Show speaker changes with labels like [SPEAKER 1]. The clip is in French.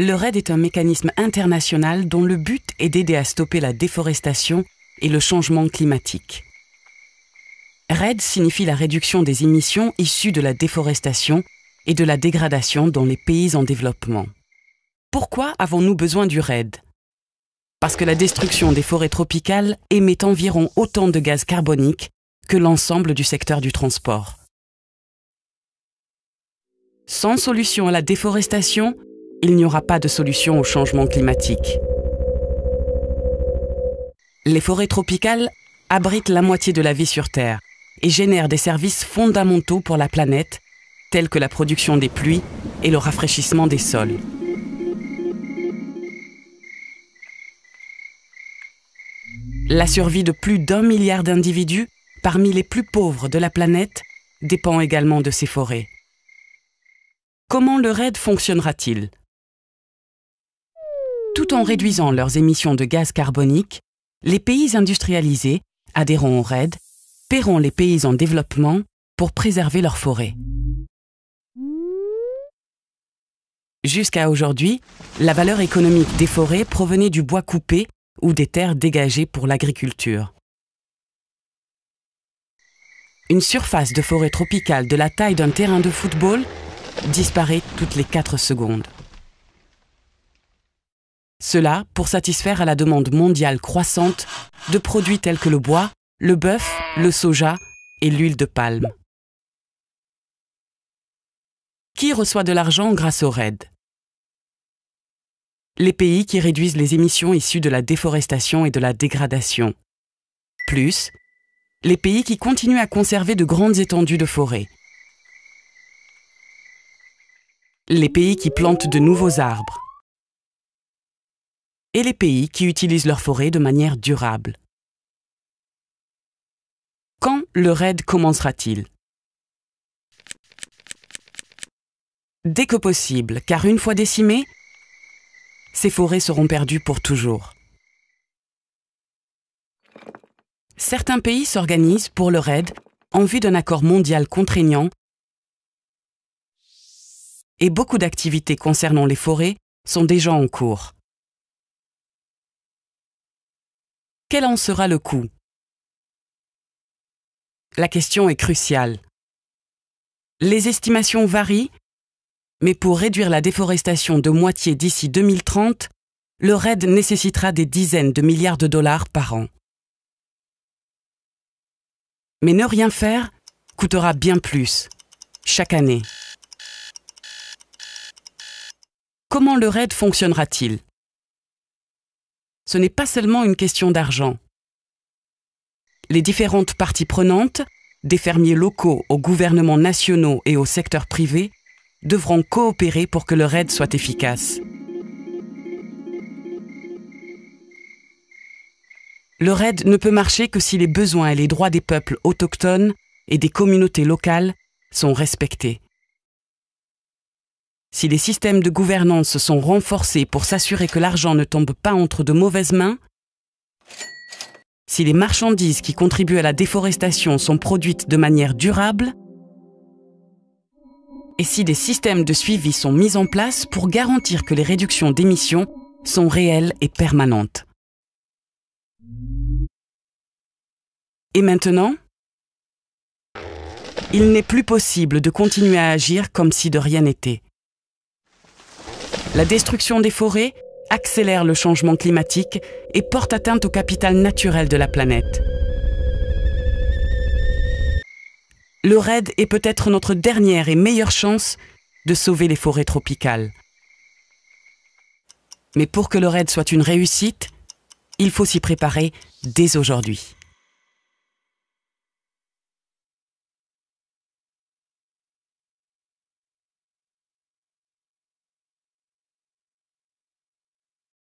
[SPEAKER 1] Le REDD est un mécanisme international dont le but est d'aider à stopper la déforestation et le changement climatique. REDD signifie la réduction des émissions issues de la déforestation et de la dégradation dans les pays en développement. Pourquoi avons-nous besoin du REDD? Parce que la destruction des forêts tropicales émet environ autant de gaz carbonique que l'ensemble du secteur du transport. Sans solution à la déforestation, il n'y aura pas de solution au changement climatique. Les forêts tropicales abritent la moitié de la vie sur Terre et génèrent des services fondamentaux pour la planète, tels que la production des pluies et le rafraîchissement des sols. La survie de plus d'1 milliard d'individus, parmi les plus pauvres de la planète, dépend également de ces forêts. Comment le REDD fonctionnera-t-il? Tout en réduisant leurs émissions de gaz carbonique, les pays industrialisés, adhérant au REDD, paieront les pays en développement pour préserver leurs forêts. Jusqu'à aujourd'hui, la valeur économique des forêts provenait du bois coupé ou des terres dégagées pour l'agriculture. Une surface de forêt tropicale de la taille d'un terrain de football disparaît toutes les 4 secondes. Cela pour satisfaire à la demande mondiale croissante de produits tels que le bois, le bœuf, le soja et l'huile de palme. Qui reçoit de l'argent grâce au REDD? Les pays qui réduisent les émissions issues de la déforestation et de la dégradation. Plus, les pays qui continuent à conserver de grandes étendues de forêt. Les pays qui plantent de nouveaux arbres. Et les pays qui utilisent leurs forêts de manière durable. Quand le REDD commencera-t-il? Dès que possible, car une fois décimées, ces forêts seront perdues pour toujours. Certains pays s'organisent pour le REDD en vue d'un accord mondial contraignant et beaucoup d'activités concernant les forêts sont déjà en cours. Quel en sera le coût? La question est cruciale. Les estimations varient, mais pour réduire la déforestation de moitié d'ici 2030, le REDD nécessitera des dizaines de milliards de dollars par an. Mais ne rien faire coûtera bien plus, chaque année. Comment le REDD fonctionnera-t-il? Ce n'est pas seulement une question d'argent. Les différentes parties prenantes, des fermiers locaux aux gouvernements nationaux et au secteur privé, devront coopérer pour que le REDD soit efficace. Le REDD ne peut marcher que si les besoins et les droits des peuples autochtones et des communautés locales sont respectés. Si les systèmes de gouvernance sont renforcés pour s'assurer que l'argent ne tombe pas entre de mauvaises mains, si les marchandises qui contribuent à la déforestation sont produites de manière durable, et si des systèmes de suivi sont mis en place pour garantir que les réductions d'émissions sont réelles et permanentes. Et maintenant, il n'est plus possible de continuer à agir comme si de rien n'était. La destruction des forêts accélère le changement climatique et porte atteinte au capital naturel de la planète. Le REDD est peut-être notre dernière et meilleure chance de sauver les forêts tropicales. Mais pour que le REDD soit une réussite, il faut s'y préparer dès aujourd'hui.